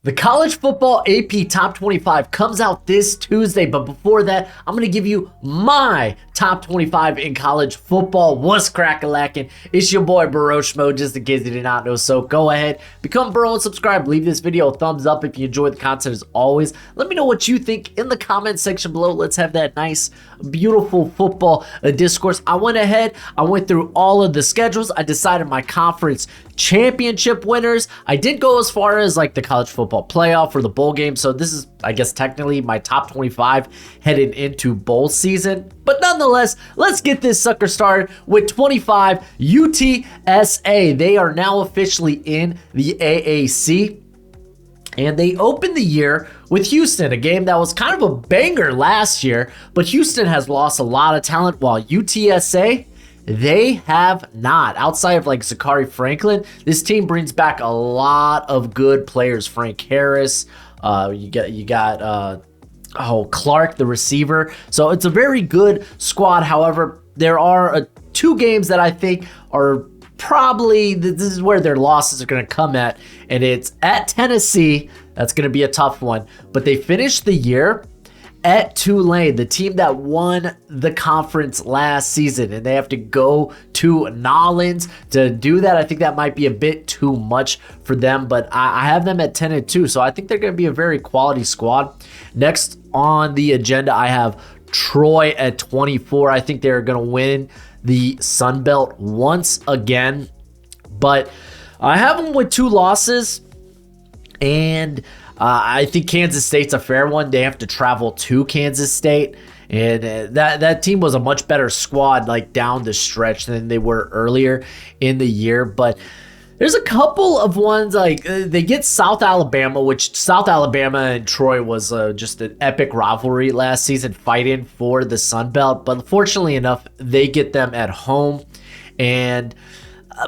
The college football AP Top 25 comes out this Tuesday, but before that, I'm going to give you my top 25 in college football. What's crack-a-lackin'? It's your boy Broshmo, just in case you did not know. So go ahead, become bro and subscribe. Leave this video a thumbs up if you enjoy the content as always. Let me know what you think in the comment section below. Let's have that nice, beautiful football discourse. I went through all of the schedules. I decided my conference championship winners. I did go as far as like the college football playoff or the bowl game. So this is, I guess, technically my top 25 headed into bowl season. But nonetheless, let's get this sucker started with 25 UTSA. They are now officially in the AAC. And they opened the year with Houston, a game that was kind of a banger last year. But Houston has lost a lot of talent while UTSA, they have not. Outside of like Zachary Franklin, this team brings back a lot of good players. Frank Harris, you got Clark, the receiver. So it's a very good squad. However, there are two games that I think are probably, this is where their losses are going to come at, and it's at Tennessee. That's going to be a tough one. But they finished the year at Tulane, the team that won the conference last season, and they have to go to Nolens to do that. I think that might be a bit too much for them, but I have them at 10-2, so I think they're going to be a very quality squad. Next on the agenda, I have Troy at 24. I think they're going to win the Sun Belt once again, but I have them with 2 losses, and I think Kansas State's a fair one. They have to travel to Kansas State, and that team was a much better squad like down the stretch than they were earlier in the year. But there's a couple of ones like they get South Alabama, which South Alabama and Troy was just an epic rivalry last season, fighting for the Sun Belt. But fortunately enough, they get them at home, and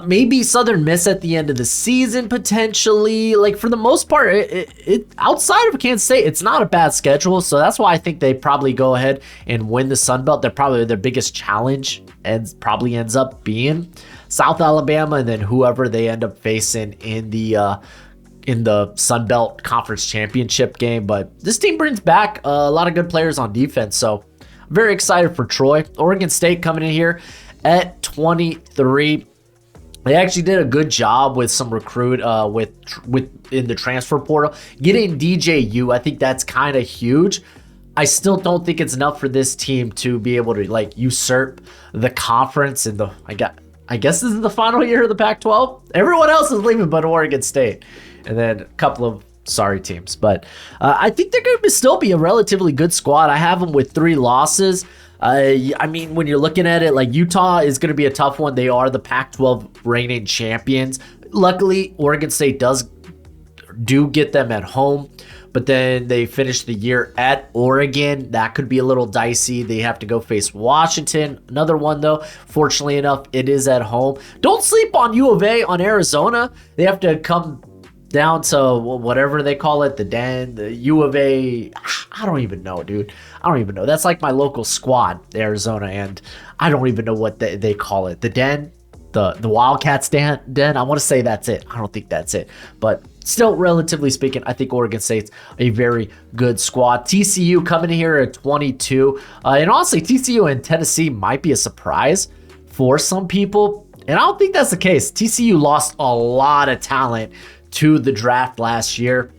maybe Southern Miss at the end of the season, potentially. Like, for the most part, it outside of Kansas State, it's not a bad schedule. So that's why I think they probably go ahead and win the Sun Belt. They're probably their biggest challenge, and probably ends up being South Alabama, and then whoever they end up facing in the Sun Belt Conference Championship game. But this team brings back a lot of good players on defense, so I'm very excited for Troy. Oregon State coming in here at 23. They actually did a good job with some recruit in the transfer portal. Getting DJU, I think that's kind of huge. I still don't think it's enough for this team to be able to like usurp the conference in the I guess this is the final year of the Pac-12. Everyone else is leaving but Oregon State, and then a couple of sorry teams. But I think they're going to still be a relatively good squad. I have them with 3 losses. I mean, when you're looking at it, like Utah is going to be a tough one. They are the Pac-12 reigning champions. Luckily, Oregon State do get them at home, but then they finish the year at Oregon. That could be a little dicey. They have to go face Washington. Another one, though, fortunately enough, it is at home. Don't sleep on U of A on Arizona. They have to come down to whatever they call it, the Den, the U of A. I don't even know, dude. I don't even know. That's like my local squad, Arizona, and I don't even know what they call it. The Den, the Wildcats Den. I want to say that's it. I don't think that's it, but still, relatively speaking, I think Oregon State's a very good squad. TCU coming in here at 22, and honestly, TCU and Tennessee might be a surprise for some people, and I don't think that's the case. TCU lost a lot of talent to the draft last year,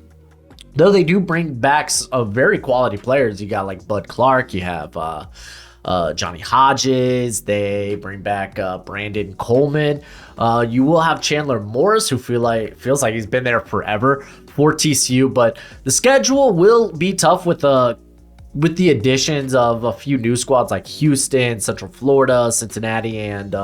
though they do bring back very quality players. You got like Bud Clark, you have Johnny Hodges, they bring back Brandon Coleman. You will have Chandler Morris, who feels like he's been there forever for TCU, but the schedule will be tough with the additions of a few new squads like Houston, Central Florida, Cincinnati, and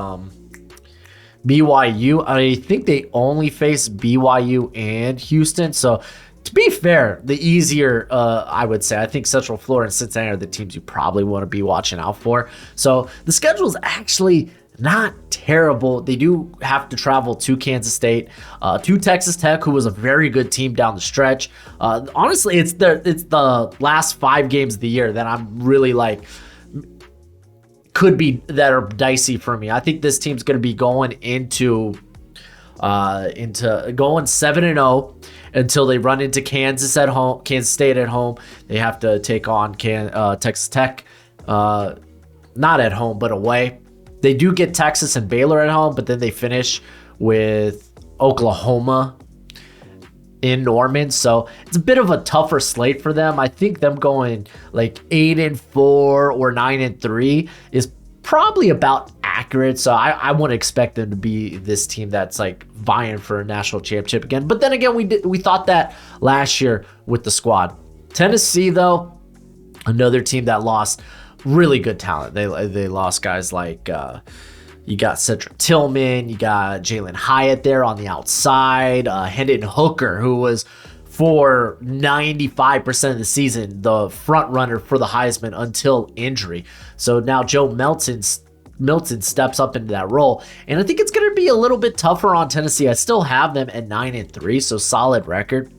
BYU. I think they only face BYU and Houston. So to be fair, the easier, I would say, I think Central Florida and Cincinnati are the teams you probably want to be watching out for. So the schedule is actually not terrible. They do have to travel to Kansas State, to Texas Tech, who was a very good team down the stretch. Honestly, it's the last 5 games of the year that I'm really like, that are dicey for me. I think this team's going to be going into going 7-0, until they run into Kansas State at home. They have to take on Texas Tech, not at home, but away. They do get Texas and Baylor at home, but then they finish with Oklahoma in Norman. So it's a bit of a tougher slate for them. I think them going like 8-4 or 9-3 is probably about accurate. So I wouldn't expect them to be this team that's like vying for a national championship again. But then again, we thought that last year with the squad. Tennessee, though, another team that lost really good talent. They lost guys like you got Cedric Tillman, you got Jalen Hyatt there on the outside, Hendon Hooker, who was for 95% of the season the front runner for the Heisman until injury. So now Joe Milton steps up into that role, and I think it's going to be a little bit tougher on Tennessee. I still have them at 9-3, so solid record.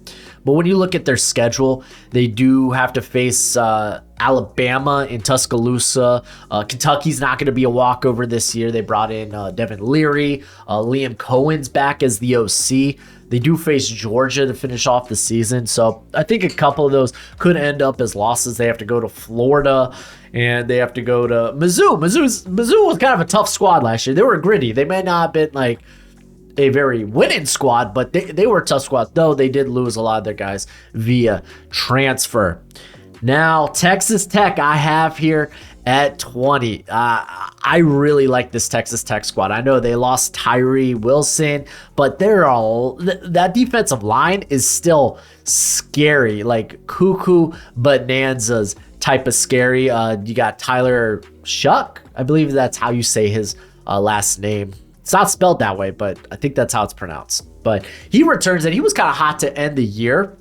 But when you look at their schedule, they do have to face Alabama in Tuscaloosa. Kentucky's not going to be a walkover this year. They brought in Devin Leary. Liam Cohen's back as the OC. They do face Georgia to finish off the season. So I think a couple of those could end up as losses. They have to go to Florida, and they have to go to Mizzou. Mizzou was kind of a tough squad last year. They were gritty. They may not have been like a very winning squad, but they were a tough squad, though they did lose a lot of their guys via transfer. Now, Texas Tech I have here at 20. I really like this Texas Tech squad. I know they lost Tyree Wilson, but that defensive line is still scary, like cuckoo bonanzas type of scary. You got Tyler Shuck. I believe that's how you say his last name. It's not spelled that way, but I think that's how it's pronounced. But he returns, and he was kind of hot to end the year.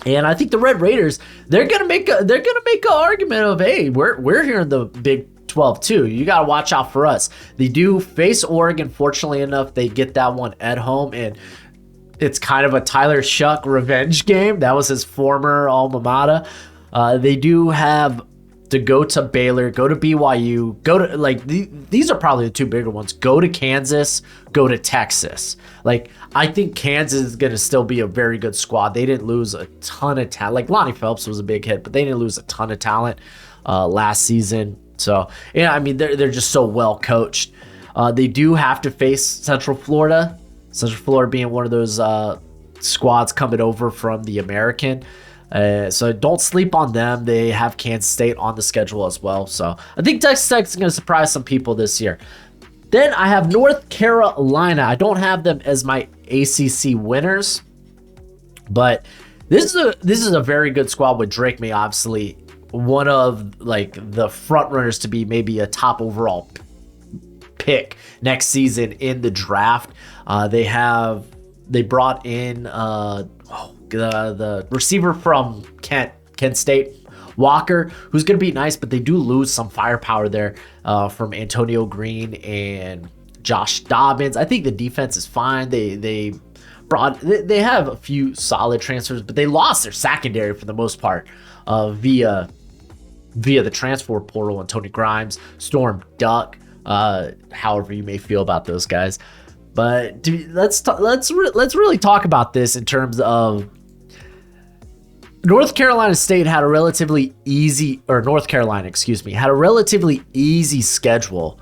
And I think the Red Raiders, they're gonna make an argument of, hey, we're here in the Big 12 too. You gotta watch out for us. They do face Oregon. Fortunately enough, they get that one at home, and it's kind of a Tyler Shuck revenge game. That was his former alma mater. They do have to go to Baylor, go to BYU, go to these are probably the two bigger ones. Go to Kansas, go to Texas. Like, I think Kansas is going to still be a very good squad. They didn't lose a ton of talent. Like, Lonnie Phelps was a big hit, but they didn't lose a ton of talent last season. So, yeah, I mean, they're just so well coached. They do have to face Central Florida. Central Florida being one of those squads coming over from the American. So don't sleep on them. They have Kansas State on the schedule as well. So I think Texas Tech is going to surprise some people this year. Then I have North Carolina. I don't have them as my ACC winners, but this is a very good squad with Drake May, obviously one of like the front runners to be maybe a top overall pick next season in the draft. They brought in the receiver from Kent State, Walker, who's going to be nice, but they do lose some firepower there from Antonio Green and Josh Dobbins. I think the defense is fine. They have a few solid transfers, but they lost their secondary for the most part via the transfer portal. And Tony Grimes, Storm Duck, however you may feel about those guys. But let's really talk about this in terms of North Carolina State had a relatively easy, or North Carolina, excuse me, had a relatively easy schedule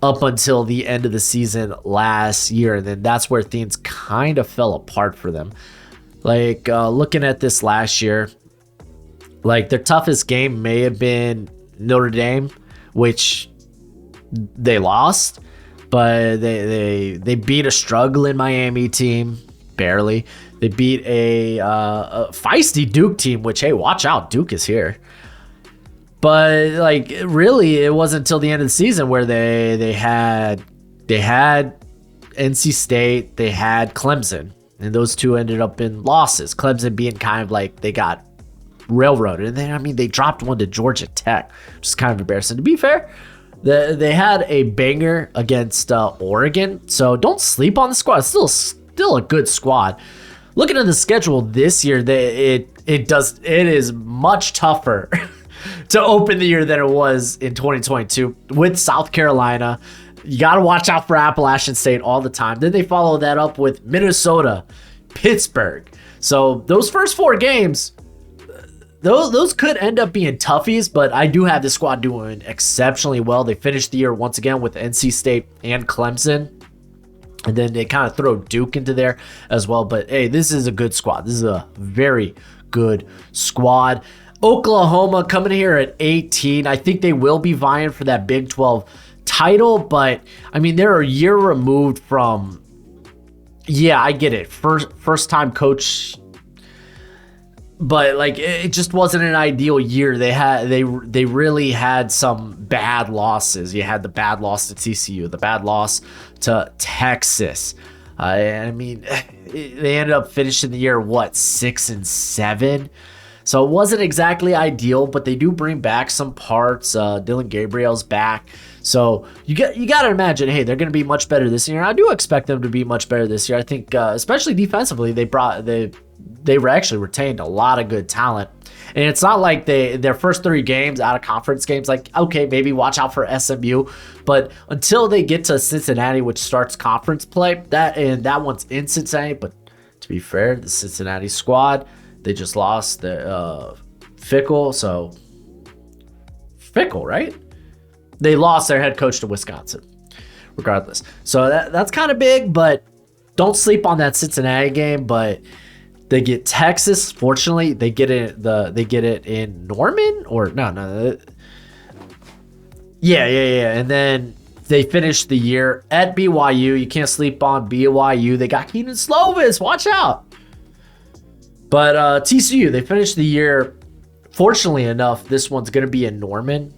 up until the end of the season last year. And then that's where things kind of fell apart for them. Like, looking at this last year, like their toughest game may have been Notre Dame, which they lost, but they beat a struggling Miami team, barely. They beat a feisty Duke team, which, hey, watch out, Duke is here. But like, really, it wasn't until the end of the season where they had NC State, they had Clemson, and those two ended up in losses. Clemson being kind of like they got railroaded, and then they dropped one to Georgia Tech, which is kind of embarrassing. To be fair, they had a banger against Oregon, so don't sleep on the squad. It's still a good squad. Looking at the schedule this year, it is much tougher to open the year than it was in 2022 with South Carolina. You got to watch out for Appalachian State all the time. Then they follow that up with Minnesota, Pittsburgh, So those first 4 games, those could end up being toughies, but I do have this squad doing exceptionally well. They finished the year once again with NC State and Clemson. And then they kind of throw Duke into there as well. But hey, this is a good squad. This is a very good squad. Oklahoma coming here at 18. I think they will be vying for that Big 12 title. But, I mean, they're a year removed from... Yeah, I get it. First time coach... But like it just wasn't an ideal year. They really had some bad losses. You had the bad loss to TCU, the bad loss to Texas. I mean, they ended up finishing the year 6-7. So it wasn't exactly ideal, but they do bring back some parts. Dylan Gabriel's back. So you got to imagine, hey, they're going to be much better this year. I do expect them to be much better this year. I think, especially defensively, they were actually retained a lot of good talent. And it's not like their first 3 games out of conference games, like, okay, maybe watch out for SMU. But until they get to Cincinnati, which starts conference play, that one's in Cincinnati. But to be fair, the Cincinnati squad, they just lost the Fickle. So Fickle, right? They lost their head coach to Wisconsin, regardless. So that's kind of big, but don't sleep on that Cincinnati game. But they get Texas. Fortunately, they get it. They get it in Norman or no. Yeah. And then they finish the year at BYU. You can't sleep on BYU. They got Keenan Slovis. Watch out. But TCU, they finished the year. Fortunately enough, this one's going to be in Norman.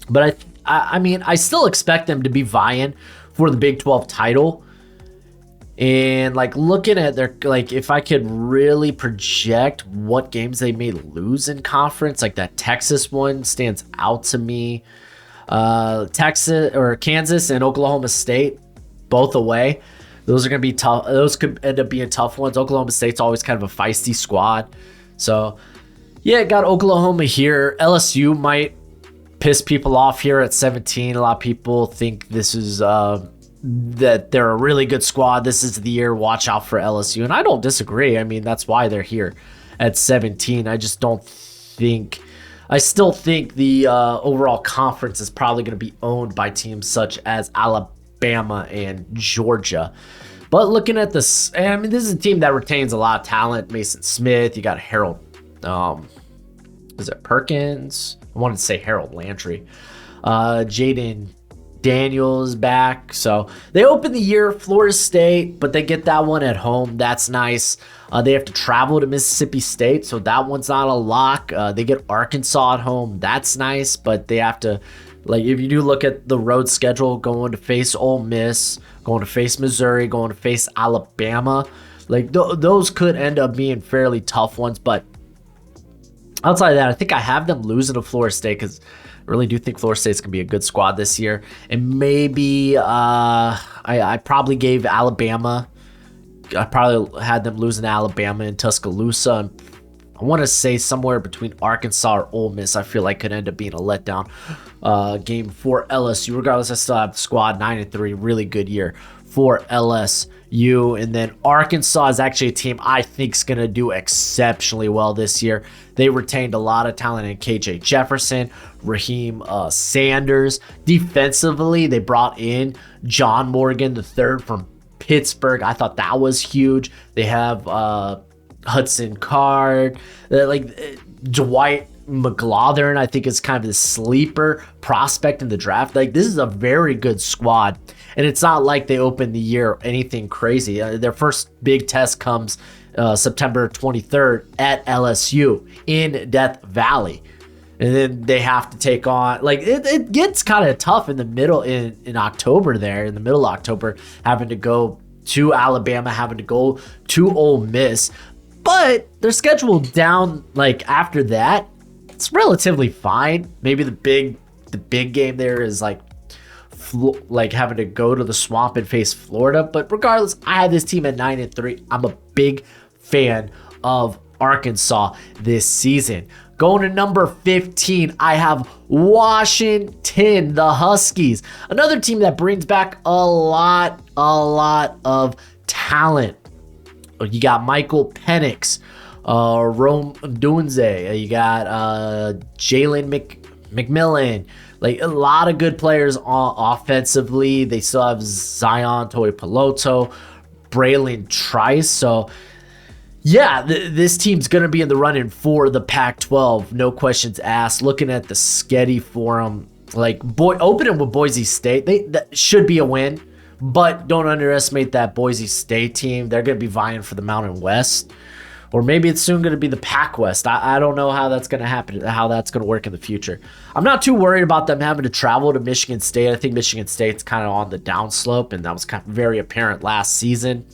But I mean, I still expect them to be vying for the Big 12 title. And like looking at their, like, if I could really project what games they may lose in conference, like that Texas one stands out to me. Texas or Kansas and Oklahoma State, both away. Those are going to be tough. Those could end up being tough ones. Oklahoma State's always kind of a feisty squad. So yeah, got Oklahoma here. LSU might piss people off here at 17. A lot of people think this is, that they're a really good squad. This is the year. Watch out for LSU. And I don't disagree. I mean, that's why they're here at 17. I just don't think... I still think the overall conference is probably going to be owned by teams such as Alabama and Georgia. But looking at this... I mean, this is a team that retains a lot of talent. Mason Smith. You got Harold... is it Perkins? I wanted to say Harold Landry. Jaden Daniels back. So they open the year Florida State, but they get that one at home. That's nice. They have to travel to Mississippi State, so that one's not a lock. They get Arkansas at home. That's nice, but they have to, like, if you do look at the road schedule, going to face Ole Miss, going to face Missouri, going to face Alabama, like those could end up being fairly tough ones. But outside of that, I think I have them losing to Florida State because I really do think Florida State's going to be a good squad this year. And maybe I probably gave Alabama. I probably had them losing to Alabama and Tuscaloosa. And I want to say somewhere between Arkansas or Ole Miss, I feel like could end up being a letdown game for LSU. Regardless, I still have the squad 9-3. Really good year for LSU. And then Arkansas is actually a team I think is going to do exceptionally well this year. They retained a lot of talent in KJ Jefferson, Raheem Sanders. Defensively, they brought in John Morgan III from Pittsburgh. I thought that was huge. They have Hudson Card, Dwight McGlothern, I think is kind of the sleeper prospect in the draft. Like, this is a very good squad. And it's not like they opened the year anything crazy. Their first big test comes September 23rd at LSU in Death Valley. And then they have to take on, like, it gets kind of tough in the middle, in October there, in the middle of October, having to go to Alabama, having to go to Ole Miss. But they're scheduled down, like, after that. It's relatively fine. Maybe the big game there is like having to go to the Swamp and face Florida. But regardless, I have this team at 9-3. I'm a big fan of Arkansas this season. Going to number 15, I have Washington, the Huskies. Another team that brings back a lot of talent. You got Michael Penix, Rome Dunze. You got Jalen McMillan. Like, a lot of good players offensively. They still have Zion Toy-Peloto, Braylon Trice. So, yeah, this team's going to be in the running for the Pac-12. No questions asked. Looking at the schedule for them, like, opening with Boise State, that should be a win. But don't underestimate that Boise State team. They're going to be vying for the Mountain West. Or maybe it's soon going to be the Pac West. I don't know how that's going to happen, how that's going to work in the future. I'm not too worried about them having to travel to Michigan State. I think Michigan State's kind of on the downslope, and that was kind of very apparent last season.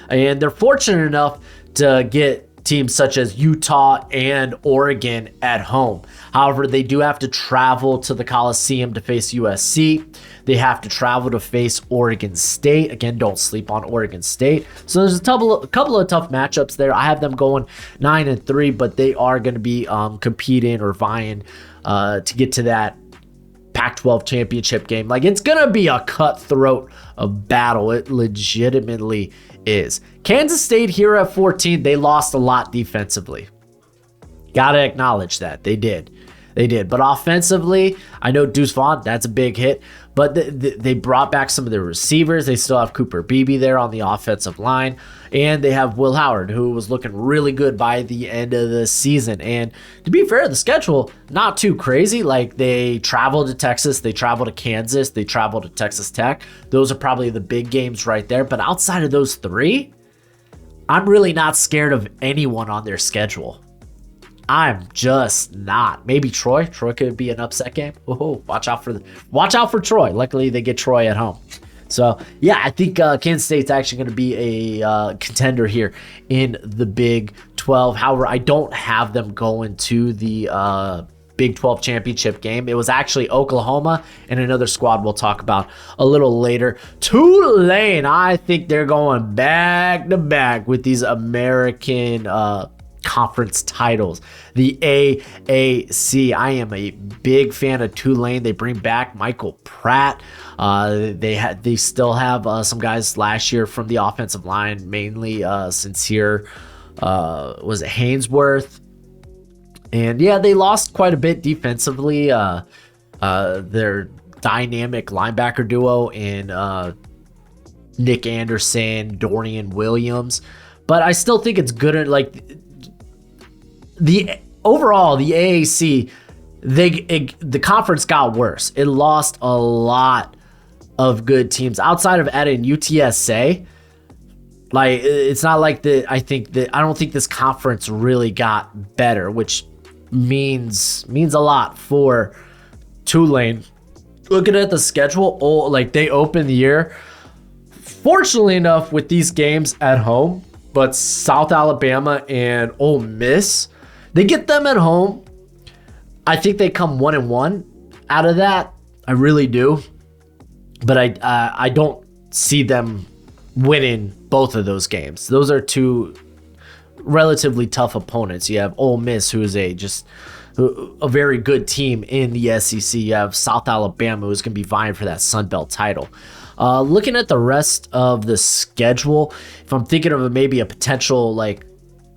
And they're fortunate enough to get teams such as Utah and Oregon at home. However, they do have to travel to the Coliseum to face USC. They have to travel to face Oregon State. Again, don't sleep on Oregon State. So there's a couple of tough matchups there. I have them going 9-3, but they are going to be competing or vying to get to that Pac-12 championship game. Like, it's going to be a cutthroat of battle. It legitimately is. Kansas State here at 14, they lost a lot defensively. Gotta acknowledge that. They did. But offensively, I know Deuce Vaughn, that's a big hit. But they brought back some of their receivers. They still have Cooper Beebe there on the offensive line. And they have Will Howard, who was looking really good by the end of the season. And to be fair, the schedule, not too crazy. Like, they travel to Texas, they travel to Kansas, they travel to Texas Tech. Those are probably the big games right there. But outside of those three, I'm really not scared of anyone on their schedule. I'm just not. Maybe Troy. Troy could be an upset game. Oh, watch out for Troy. Luckily, they get Troy at home. So, yeah, I think Kansas State's actually going to be a contender here in the Big 12. However, I don't have them going to the Big 12 championship game. It was actually Oklahoma and another squad we'll talk about a little later. Tulane, I think they're going back to back with these American conference titles. The AAC. I am a big fan of Tulane. They bring back Michael Pratt. They still have some guys last year from the offensive line, mainly Sincere. Was it Hainsworth? And yeah, they lost quite a bit defensively. Their dynamic linebacker duo in Nick Anderson, Dorian Williams. But I still think it's good. Like, overall, the AAC, the conference got worse. It lost a lot of good teams outside of adding UTSA. Like, it's not like I don't think this conference really got better, which means a lot for Tulane. Looking at the schedule, like, they open the year, fortunately enough, with these games at home, but South Alabama and Ole Miss, they get them at home. I think they come 1-1 out of that. I really do. But I don't see them winning both of those games. Those are two relatively tough opponents. You have Ole Miss, who is a very good team in the SEC. You have South Alabama, who's going to be vying for that Sun Belt title. Looking at the rest of the schedule, if I'm thinking of maybe a potential like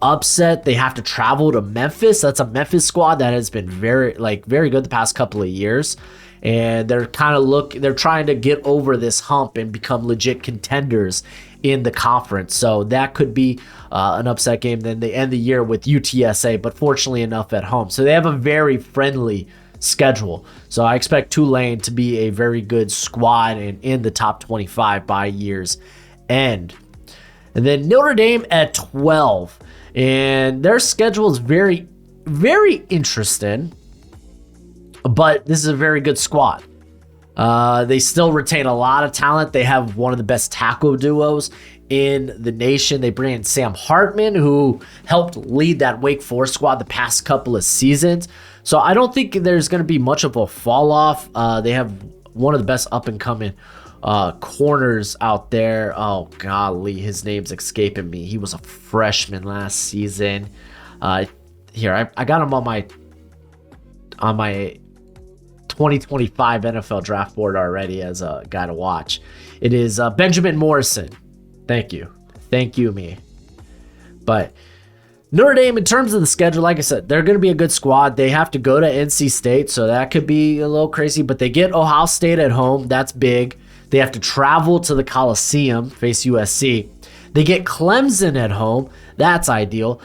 upset, they have to travel to Memphis. That's a Memphis squad that has been very good the past couple of years, and they're trying to get over this hump and become legit contenders in the conference. So that could be an upset game. Then they end the year with UTSA, but fortunately enough at home. So they have a very friendly schedule. So I expect Tulane to be a very good squad and in the top 25 by year's end. And then Notre Dame at 12. And their schedule is very, very interesting. But this is a very good squad. They still retain a lot of talent. They have one of the best tackle duos in the nation. They bring in Sam Hartman, who helped lead that Wake Forest squad the past couple of seasons. So I don't think there's going to be much of a fall off. They have one of the best up and coming corners out there. Oh golly, his name's escaping me. He was a freshman last season. Here, I got him on my 2025 NFL draft board already as a guy to watch. It is Benjamin Morrison. Thank you, me. But Notre Dame, in terms of the schedule, like I said, they're going to be a good squad. They have to go to NC State, so that could be a little crazy. But they get Ohio State at home. That's big. They have to travel to the Coliseum, face USC. They get Clemson at home. That's ideal.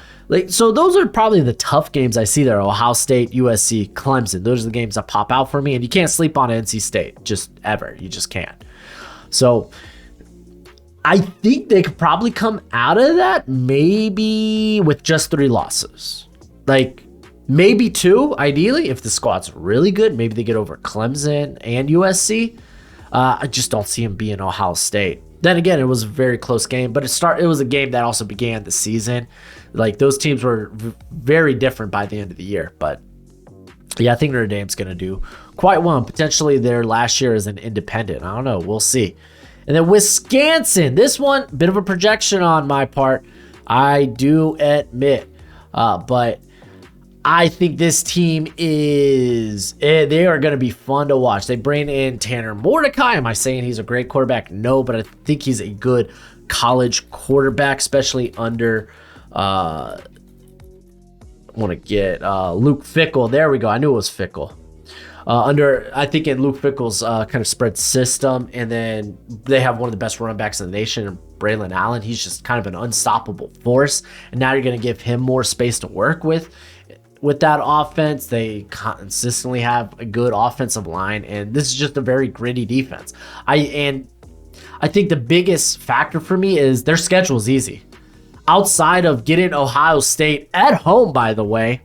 So those are probably the tough games I see there. Ohio State, USC, Clemson. Those are the games that pop out for me. And you can't sleep on NC State, just ever. You just can't. So I think they could probably come out of that maybe with just 3 losses. Maybe 2, ideally, if the squad's really good. Maybe they get over Clemson and USC. I just don't see them being Ohio State. Then again, it was a very close game, but it was a game that also began the season. Those teams were very different by the end of the year. But yeah, I think Notre Dame's going to do quite well. And potentially their last year as an independent. I don't know. We'll see. And then Wisconsin, this one, bit of a projection on my part, I do admit. But I think this team they are going to be fun to watch. They bring in Tanner Mordecai. Am I saying he's a great quarterback? No, but I think he's a good college quarterback, especially under, I want to get Luke Fickell. There we go. I knew it was Fickell. I think in Luke Fickell's kind of spread system, and then they have one of the best running backs in the nation, Braylon Allen. He's just kind of an unstoppable force, and now you're going to give him more space to work with that offense. They consistently have a good offensive line, and this is just a very gritty defense. I think the biggest factor for me is their schedule is easy. Outside of getting Ohio State at home, by the way,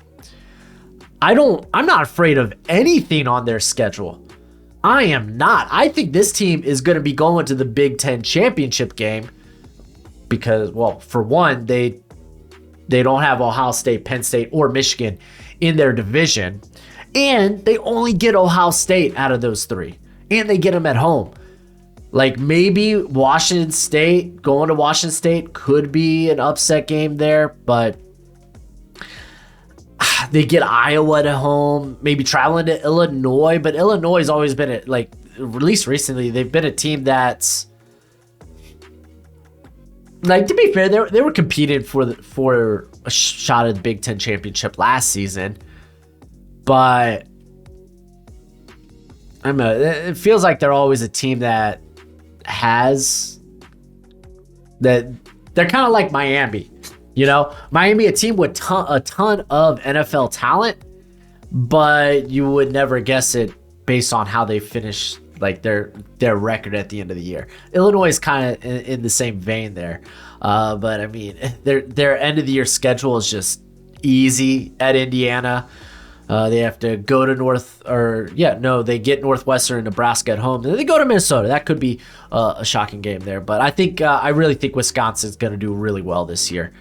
I'm not afraid of anything on their schedule. I am not. I think this team is going to be going to the Big Ten championship game because, well, for one, they don't have Ohio State, Penn State, or Michigan in their division, and they only get Ohio State out of those 3, and they get them at home. Maybe Washington State, going to Washington State could be an upset game there, but they get Iowa at home, maybe traveling to Illinois, but Illinois has always been, at least recently, they've been a team that's, to be fair, they were competing for a shot at the Big Ten championship last season, but it feels like they're always a team that they're kind of like Miami. Miami, a team with a ton of NFL talent, but you would never guess it based on how they finish, their record at the end of the year. Illinois is kind of in the same vein there, but I mean, their end of the year schedule is just easy at Indiana. They have to go to they get Northwestern and Nebraska at home. Then they go to Minnesota. That could be a shocking game there, but I really think Wisconsin's going to do really well this year.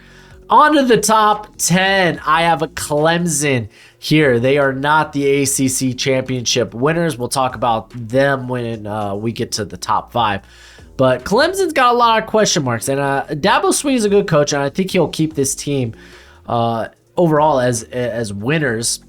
On to the top 10. I have a Clemson here. They are not the ACC championship winners. We'll talk about them when we get to the top 5. But Clemson's got a lot of question marks. And Dabo Swinney's a good coach, and I think he'll keep this team overall as winners.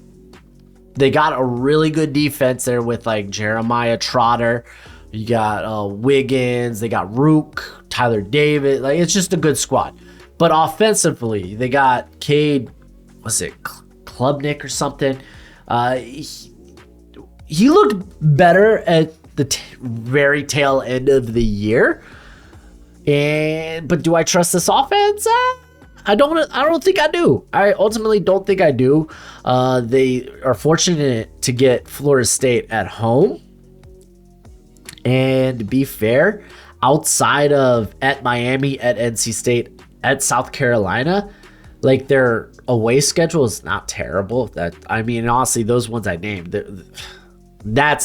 They got a really good defense there with Jeremiah Trotter. You got Wiggins. They got Rook, Tyler Davis. It's just a good squad. But offensively, they got Cade, Klubnik or something? He looked better at the very tail end of the year. But do I trust this offense? I don't think I do. I ultimately don't think I do. They are fortunate to get Florida State at home. And to be fair, outside of at Miami, at NC State, at South Carolina, their away schedule is not terrible. Honestly, those ones I named, that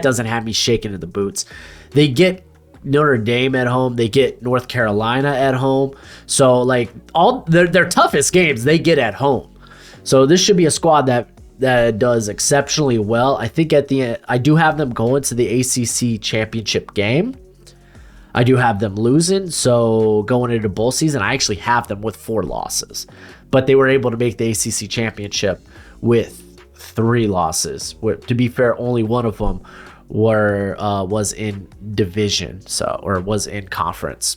doesn't have me shaking in the boots. They get Notre Dame at home. They get North Carolina at home. So all their toughest games they get at home. So this should be a squad that does exceptionally well. I think at the end, I do have them going to the ACC championship game. I do have them losing, so going into bowl season, I actually have them with 4 losses. But they were able to make the ACC championship with 3 losses. To be fair, only one of them was in division, or was in conference.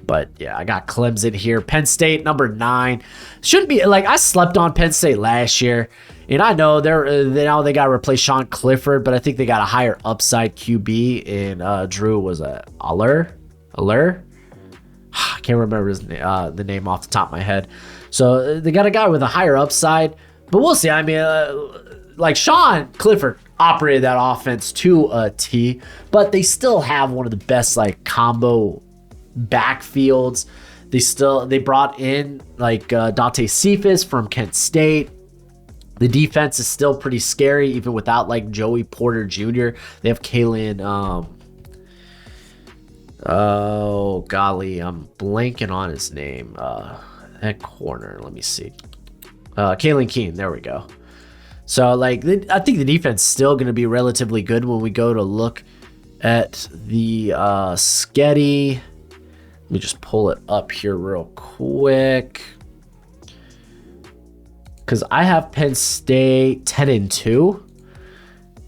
But yeah, I got Clemson here. Penn State, number 9. Shouldn't be like I slept on Penn State last year. And I know now they got to replace Sean Clifford, but I think they got a higher upside QB in Drew was a Aller. I can't remember the name off the top of my head. So they got a guy with a higher upside, but we'll see. I mean, like Sean Clifford operated that offense to a T, but they still have one of the best like combo backfields. They brought in like Dante Cephas from Kent State. The defense is still pretty scary, even without like Joey Porter Jr. They have Kalen. Oh golly, I'm blanking on his name. That corner. Let me see. Kalen Keene. There we go. So like, I think the defense is still going to be relatively good when we go to look at the Sketty. Let me just pull it up here real quick. Because I have Penn State 10-2.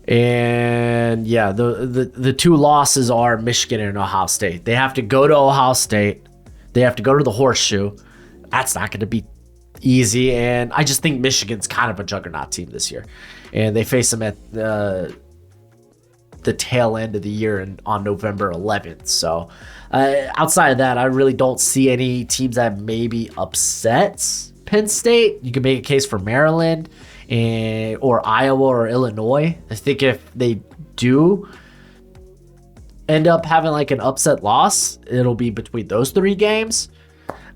And yeah, the 2 losses are Michigan and Ohio State. They have to go to Ohio State. They have to go to the Horseshoe. That's not going to be easy. And I just think Michigan's kind of a juggernaut team this year. And they face them at the tail end of the year on November 11th. So outside of that, I really don't see any teams that maybe upsets Penn State. You can make a case for Maryland or Iowa or Illinois. I think if they do end up having like an upset loss, it'll be between those 3 games.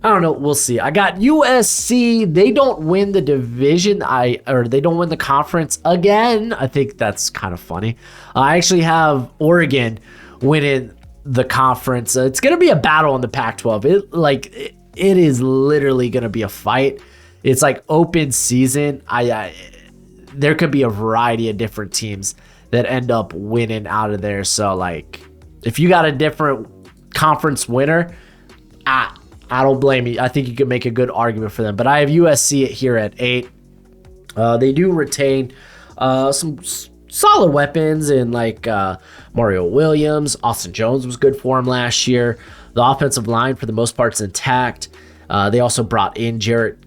I don't know. We'll see. I got USC. They don't win the division. They don't win the conference again. I think that's kind of funny. I actually have Oregon winning the conference. It's going to be a battle in the Pac-12. It is literally going to be a fight. It's like open season. There could be a variety of different teams that end up winning out of there. So like, if you got a different conference winner, I don't blame you. I think you can make a good argument for them. But I have USC here at 8. They do retain some solid weapons in like Mario Williams. Austin Jones was good for him last year. The offensive line, for the most part, is intact. They also brought in Jarrett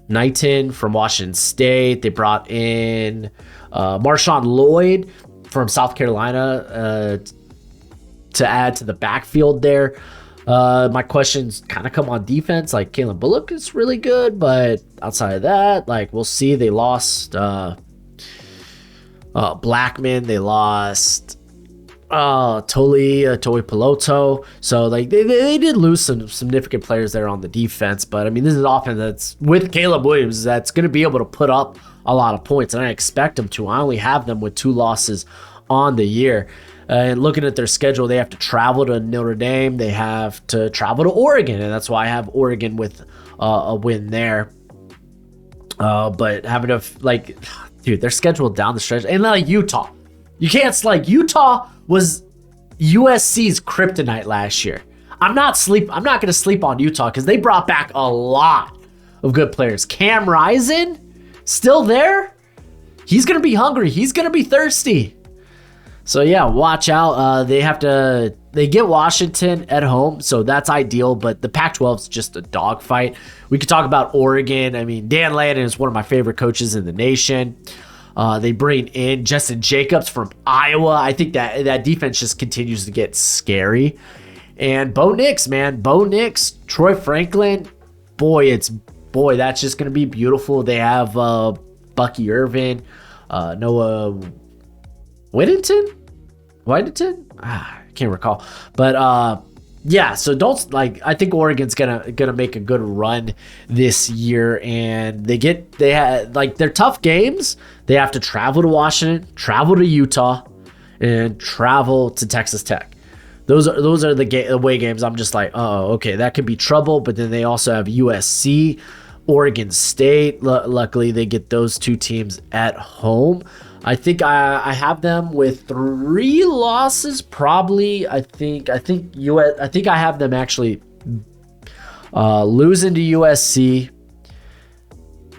Knighton from Washington State. They brought in Marshawn Lloyd from South Carolina to add to the backfield there. My questions kind of come on defense. Like Kalen Bullock is really good, but outside of that, like we'll see. They lost Blackman. They lost Toli Piloto. So like they did lose some significant players there on the defense. But I mean, this is an offense that's with Caleb Williams that's going to be able to put up a lot of points, and I expect them to. I only have them with 2 losses on the year. And looking at their schedule, they have to travel to Notre Dame. They have to travel to Oregon, and that's why I have Oregon with a win there. But having to dude, they're scheduled down the stretch, and like Utah, you can't Utah was USC's kryptonite last year. I'm not going to sleep on Utah because they brought back a lot of good players. Cam Rising still there. He's going to be hungry. He's going to be thirsty. So yeah, watch out. They get Washington at home, so that's ideal, but the Pac-12 is just a dogfight. We could talk about Oregon. I mean, Dan Lannon is one of my favorite coaches in the nation. They bring in Justin Jacobs from Iowa. I think that defense just continues to get scary. And Bo Nix, Troy Franklin, that's just going to be beautiful. They have Bucky Irvin, Noah Whittington? I can't recall. But yeah, so I think Oregon's gonna make a good run this year, and they had their tough games. They have to travel to Washington, travel to Utah, and travel to Texas Tech. Those are the away games. I'm just like, oh, okay, that could be trouble. But then they also have USC, Oregon State. Luckily, they get those 2 teams at home. I think I have them with 3 losses, probably. I think I have them actually losing to USC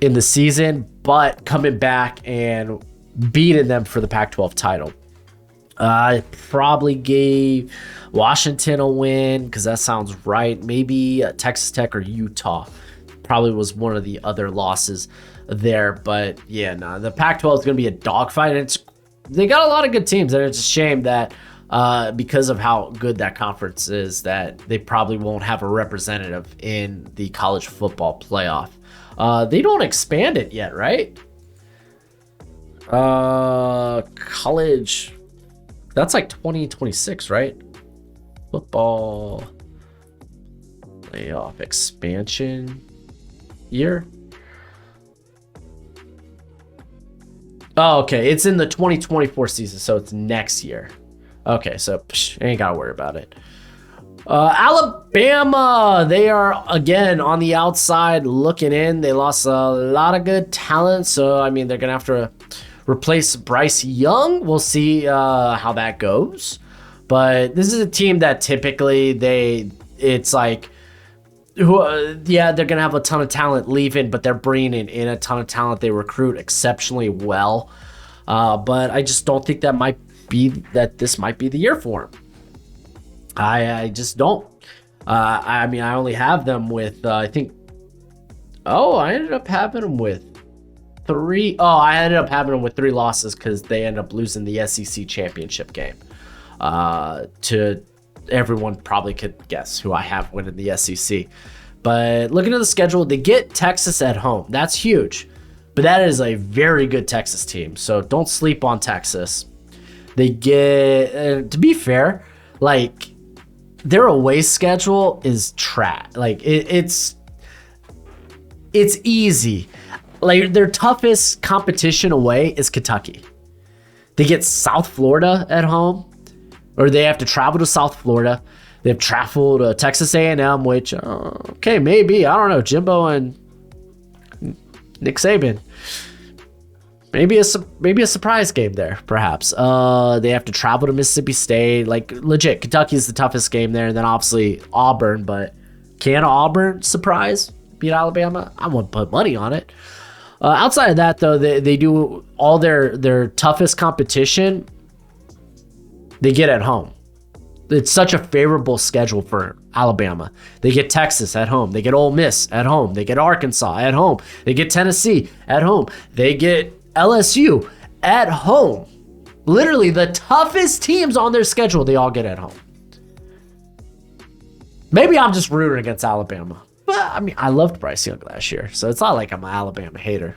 in the season, but coming back and beating them for the Pac-12 title. I probably gave Washington a win because that sounds right. Maybe Texas Tech or Utah probably was one of the other losses there. But yeah, no, the Pac-12 is going to be a dogfight. And they got a lot of good teams, and it's a shame that because of how good that conference is, that they probably won't have a representative in the college football playoff. They don't expand it yet, right? College, that's like 2026, right? Football playoff expansion year. Oh, okay. It's in the 2024 season, so it's next year. Okay, so ain't gotta worry about it. Alabama, they are again on the outside looking in. They lost a lot of good talent, so I mean they're gonna have to replace Bryce Young. We'll see how that goes. But this is a team that typically it's like, yeah, they're gonna have a ton of talent leaving, but they're bringing in a ton of talent. They recruit exceptionally well, but I just don't think this might be the year for them. I just don't. I mean, I only have them with, I think, I ended up having them with three. I ended up having them with 3 losses because they ended up losing the SEC championship game. To everyone probably could guess who I have winning the SEC. But looking at the schedule, they get Texas at home. That's huge. But that is a very good Texas team. So don't sleep on Texas. They get, to be fair, like, their away schedule is trash. Like it's easy. Like their toughest competition away is Kentucky. They get South Florida at home, or they have to travel to South Florida. They've traveled to Texas A&M, which okay, maybe, I don't know, Jimbo and Nick Saban. Maybe a surprise game there, perhaps. They have to travel to Mississippi State. Like, legit, Kentucky is the toughest game there. And then, obviously, Auburn. But can Auburn surprise beat Alabama? I wouldn't put money on it. Outside of that, though, they do all their toughest competition, they get at home. It's such a favorable schedule for Alabama. They get Texas at home. They get Ole Miss at home. They get Arkansas at home. They get Tennessee at home. They get LSU at home. Literally the toughest teams on their schedule, they all get at home. Maybe I'm just rooting against Alabama. But I mean, I loved Bryce Young last year, so it's not like I'm an Alabama hater.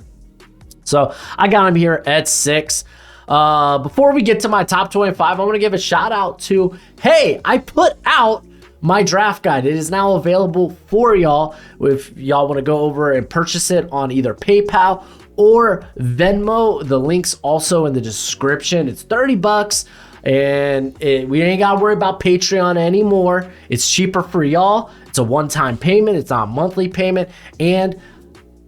So I got him here at 6. Before we get to my top 25, I want to give a shout out to, hey, I put out my draft guide. It is now available for y'all. If y'all want to go over and purchase it on either PayPal or Venmo, the link's also in the description. It's $30, and we ain't got to worry about Patreon anymore. It's cheaper for y'all. It's a one-time payment. It's not a monthly payment, and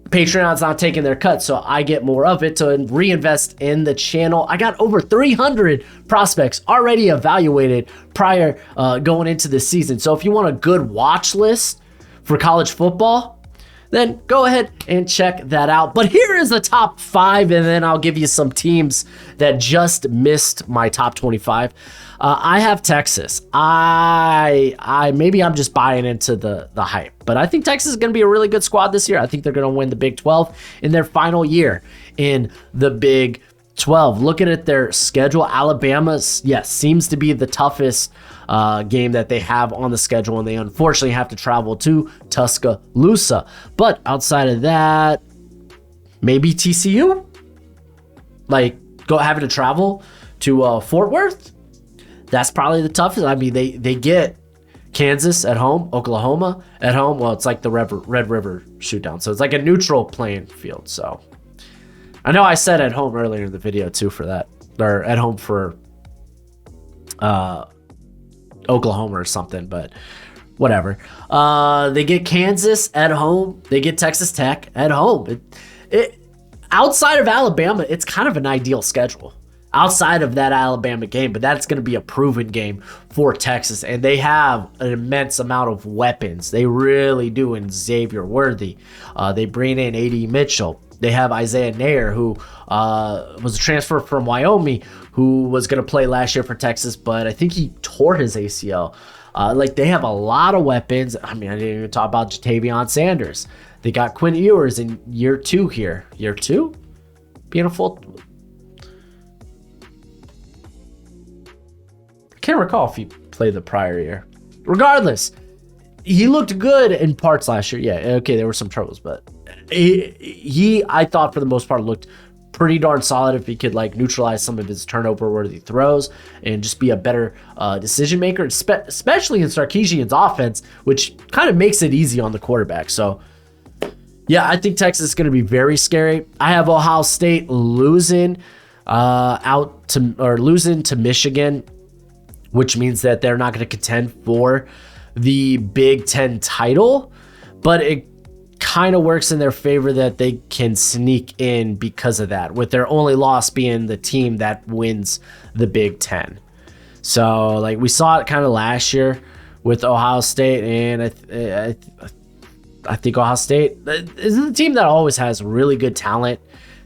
Patreon's not taking their cut, so I get more of it to reinvest in the channel. I got over 300 prospects already evaluated prior going into the season. So if you want a good watch list for college football, then go ahead and check that out. But here is the top 5, and then I'll give you some teams that just missed my top 25. I have Texas. I maybe I'm just buying into the hype, but I think Texas is going to be a really good squad this year. I think they're going to win the Big 12 in their final year in the Big 12. Looking at their schedule, Alabama, yes, seems to be the toughest game that they have on the schedule, and they unfortunately have to travel to Tuscaloosa. But outside of that, maybe TCU, like having to travel to Fort Worth. That's probably the toughest. I mean, they get Kansas at home, Oklahoma at home. Well, it's like the Red River Shootout, so it's like a neutral playing field. So I know I said at home earlier in the video too for that, or at home for Oklahoma or something, but whatever. They get Kansas at home. They get Texas Tech at home. Outside of Alabama, it's kind of an ideal schedule. outside of that Alabama game, but that's going to be a proven game for Texas. And they have an immense amount of weapons. They really do in Xavier Worthy. They bring in A.D. Mitchell. They have Isaiah Nair, who was a transfer from Wyoming, who was going to play last year for Texas, but I think he tore his ACL. They have a lot of weapons. I mean, I didn't even talk about Jatavion Sanders. They got Quinn Ewers in year 2 here. Year 2? Beautiful. I can't recall if he played the prior year. Regardless, he looked good in parts last year. Yeah, okay, there were some troubles, but he I thought for the most part looked pretty darn solid if he could neutralize some of his turnover-worthy throws and just be a better decision maker, especially in Sarkisian's offense, which kind of makes it easy on the quarterback. So, yeah, I think Texas is going to be very scary. I have Ohio State losing to Michigan, which means that they're not going to contend for the Big Ten title, but it kind of works in their favor that they can sneak in because of that, with their only loss being the team that wins the Big Ten. So we saw it kind of last year with Ohio State, and I think Ohio State is a team that always has really good talent.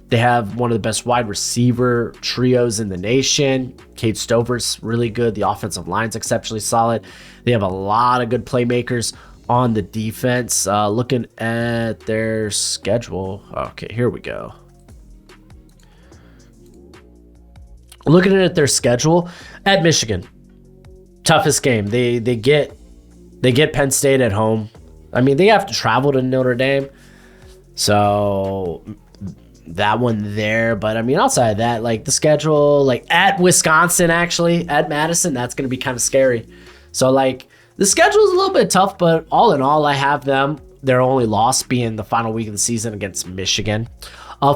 They have one of the best wide receiver trios in the nation. Cade Stover's really good. The offensive line's exceptionally solid. They have a lot of good playmakers on the defense. Looking at their schedule. Okay, here we go. Looking at their schedule at Michigan. Toughest game. They get Penn State at home. I mean, they have to travel to Notre Dame. So that one there. But I mean, outside of that, the schedule, at Wisconsin, actually, at Madison, that's going to be kind of scary. So the schedule is a little bit tough, but all in all, I have them, their only loss being the final week of the season against Michigan.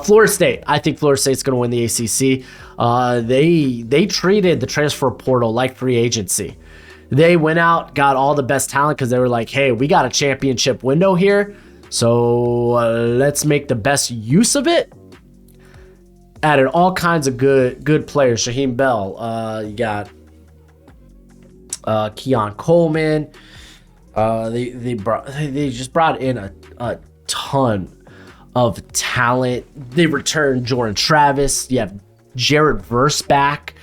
Florida State. I think Florida State's going to win the ACC. They treated the transfer portal like free agency. They went out, got all the best talent because they were like, hey, we got a championship window here, so let's make the best use of it. Added all kinds of good players. Shaheem Bell. You got Keon Coleman. They just brought in a ton of talent. They returned Jordan Travis. You have Jared Verse back.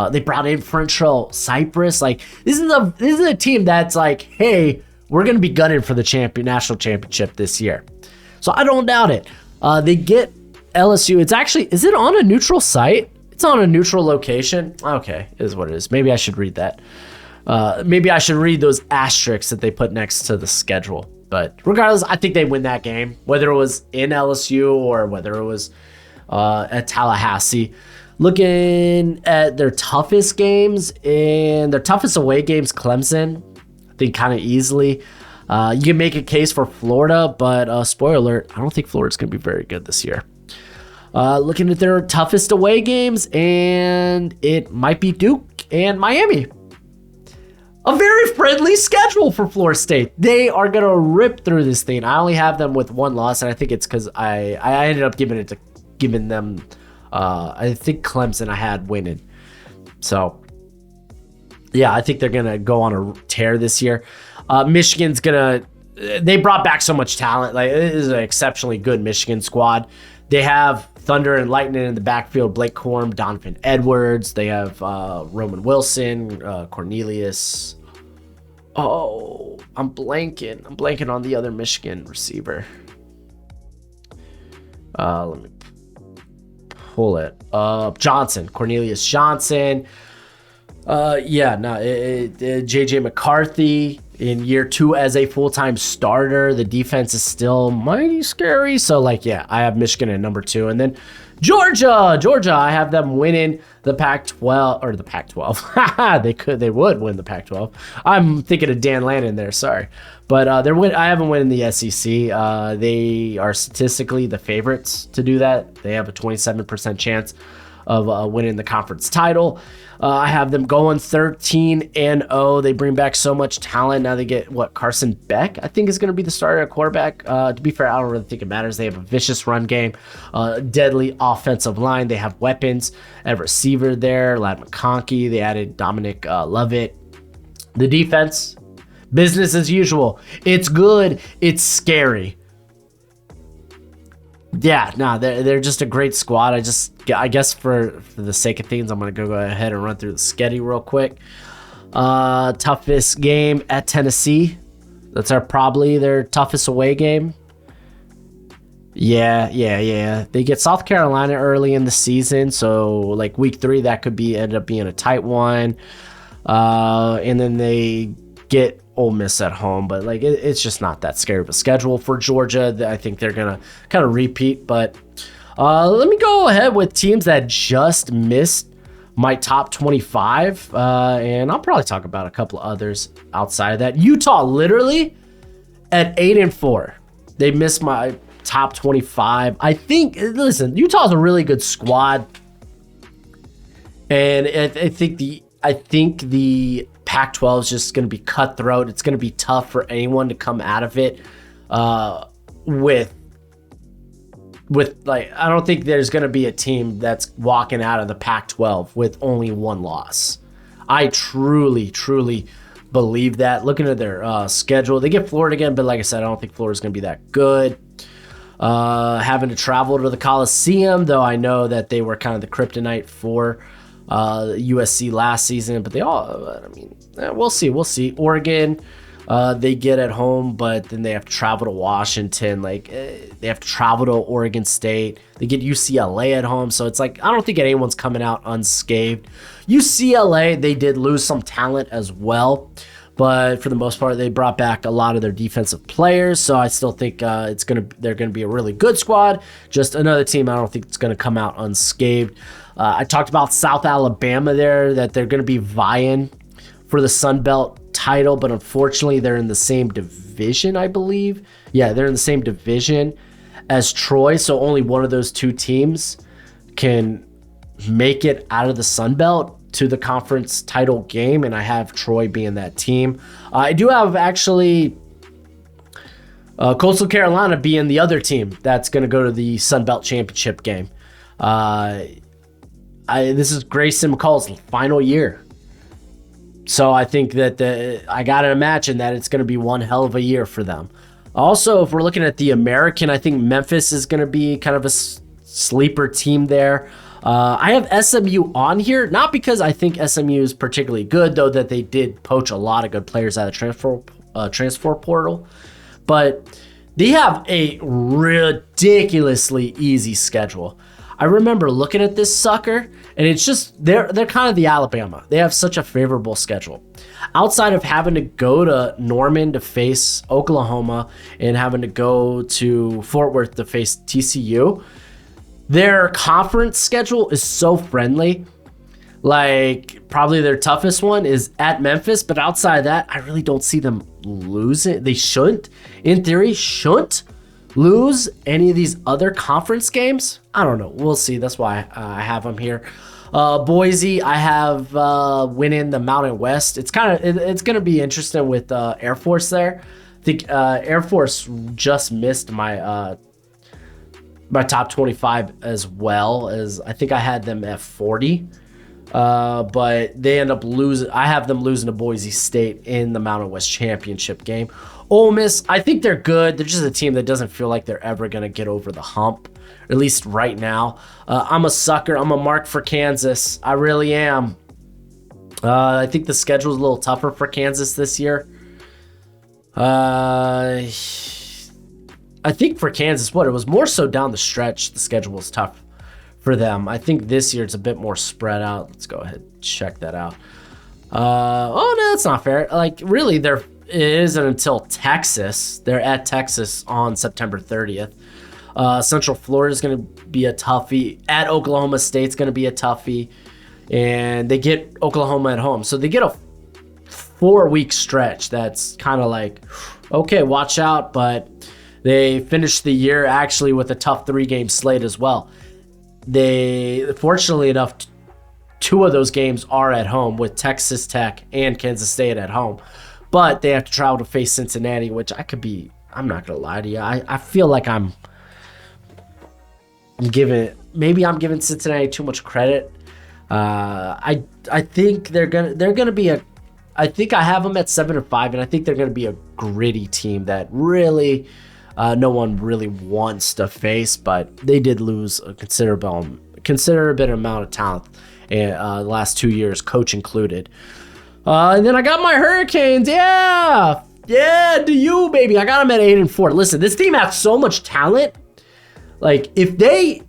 They brought in Frentrell Cypress. This is a team that's hey, we're gonna be gunning for the national championship this year. So I don't doubt it. They get LSU. Is it on a neutral site? It's on a neutral location. Okay, it is what it is. Maybe I should read that. Maybe I should read those asterisks that they put next to the schedule. But regardless, I think they win that game, whether it was in LSU or whether it was at Tallahassee. Looking at their toughest games and their toughest away games, Clemson, I think kind of easily. You can make a case for Florida, but spoiler alert, I don't think Florida's going to be very good this year. Looking at their toughest away games, and it might be Duke and Miami. A very friendly schedule for Florida State. They are going to rip through this thing. I only have them with one loss, and I think it's because I ended up giving them. I think Clemson I had winning. So, yeah, I think they're going to go on a tear this year. Michigan's going to... They brought back so much talent. It is an exceptionally good Michigan squad. They have Thunder and Lightning in the backfield. Blake Corum, Donovan Edwards. They have Roman Wilson, Cornelius. Oh, I'm blanking. I'm blanking on the other Michigan receiver. Let me pull it up. Johnson, Cornelius Johnson. JJ McCarthy in year 2 as a full-time starter. The defense is still mighty scary. So I have Michigan at number 2. And then Georgia, I have them winning the Pac-12 or the Pac-12. They would win the Pac-12. I'm thinking of Dan Lannon there. Sorry. But I have them winning the SEC. They are statistically the favorites to do that. They have a 27% chance of winning the conference title. I have them going 13-0. They bring back so much talent. Now they get, Carson Beck, I think, is going to be the starter at quarterback. To be fair, I don't really think it matters. They have a vicious run game, deadly offensive line. They have weapons at receiver there, Ladd McConkey. They added Dominic Lovett. The defense, business as usual. It's good. It's scary. Yeah, no, they're just a great squad. I guess for the sake of things, I'm going to go ahead and run through the schedule real quick. Toughest game at Tennessee. That's probably their toughest away game. Yeah. They get South Carolina early in the season, so like week 3, that could end up being a tight one. And then they get Ole Miss at home, but like it's just not that scary of a schedule for Georgia. I think they're gonna kind of repeat, but let me go ahead with teams that just missed my top 25, and I'll probably talk about a couple of others outside of that. Utah, literally at 8-4, they missed my top 25. I think, listen, Utah's a really good squad, and I think the Pac-12 is just going to be cutthroat. It's going to be tough for anyone to come out of it with like, I don't think there's going to be a team that's walking out of the Pac-12 with only one loss. I truly believe that. Looking at their schedule, they get Florida again, but like I said, I don't think Florida's going to be that good. Having to travel to the Coliseum, though I know that they were kind of the kryptonite for USC last season, but we'll see. Oregon, they get at home, but then they have to travel to Washington. They have to travel to Oregon State. They get UCLA at home, so it's like I don't think anyone's coming out unscathed. UCLA, they did lose some talent as well, but for the most part, they brought back a lot of their defensive players, so I still think they're gonna be a really good squad. Just another team I don't think it's gonna come out unscathed. I talked about South Alabama there, that they're going to be vying for the Sun Belt title, but unfortunately they're in the same division, I believe. Yeah, they're in the same division as Troy, so only one of those two teams can make it out of the Sun Belt to the conference title game, and I have Troy being that team. I do have actually Coastal Carolina being the other team that's going to go to the Sun Belt championship game. This is Grayson McCall's final year. So I think that I got to imagine that it's going to be one hell of a year for them. Also, if we're looking at the American, I think Memphis is going to be kind of a sleeper team there. I have SMU on here, not because I think SMU is particularly good, though that they did poach a lot of good players out of transfer portal. But they have a ridiculously easy schedule. I remember looking at this sucker, and it's just they're kind of the Alabama. They have such a favorable schedule. Outside of having to go to Norman to face Oklahoma and having to go to Fort Worth to face TCU, their conference schedule is so friendly. Like, probably their toughest one is at Memphis, but outside of that, I really don't see them losing. They shouldn't, in theory, lose any of these other conference games. I don't know. We'll see. That's why I have them here. Boise, I have winning the Mountain West. It's going to be interesting with Air Force there. I think Air Force just missed my top 25 as well, as I think I had them at 40. But they end up losing. I have them losing to Boise State in the Mountain West championship game. Ole Miss, I think they're good. They're just a team that doesn't feel like they're ever going to get over the hump, or at least right now. I'm a sucker. I'm a mark for Kansas. I really am. I think the schedule is a little tougher for Kansas this year. I think for Kansas, it was more so down the stretch. The schedule was tough for them. I think this year it's a bit more spread out. Let's go ahead and check that out. Oh, no, that's not fair. Like, really, it isn't until Texas. They're at Texas on September 30th. Central Florida is going to be a toughie. At Oklahoma State's going to be a toughie. And they get Oklahoma at home. So they get a 4-week stretch that's kind of like, okay, watch out. But they finish the year actually with a tough 3-game slate as well. They, fortunately enough, two of those games are at home with Texas Tech and Kansas State at home. But they have to travel to face Cincinnati, which I'm not going to lie to you. I feel like I'm giving Cincinnati too much credit. I think they're gonna be I think I have them at 7-5, and I think they're gonna be a gritty team that really no one really wants to face. But they did lose a considerable amount of talent the last 2 years, coach included. And then I got my Hurricanes. Yeah, do you, baby? I got them at 8-4. Listen, this team has so much talent. Like, if they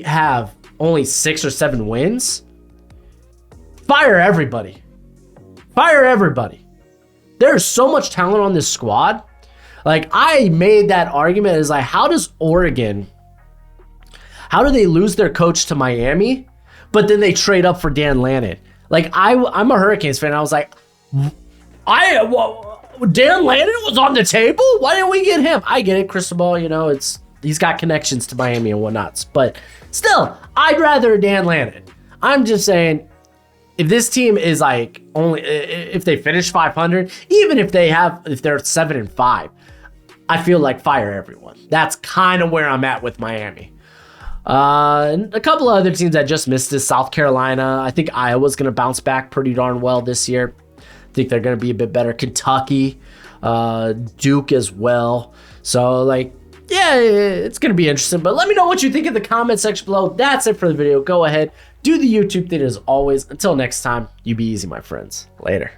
have only 6 or 7 wins, fire everybody. There's so much talent on this squad. Like, I made that argument is like, how do they lose their coach to Miami, but then they trade up for Dan Lannon? Like, I'm a Hurricanes fan. I was like, Dan Lannon was on the table? Why didn't we get him? I get it, Cristobal, he's got connections to Miami and whatnots. But still, I'd rather Dan Lannon. I'm just saying, if this team is like if they finish 500, even if they're 7-5, I feel like fire everyone. That's kind of where I'm at with Miami. And a couple of other teams that just missed this, South Carolina. I think Iowa's going to bounce back pretty darn well this year. I think they're going to be a bit better. Kentucky, Duke as well. So, yeah, it's going to be interesting. But let me know what you think in the comment section below. That's it for the video. Go ahead, do the YouTube thing as always. Until next time, you be easy, my friends. Later.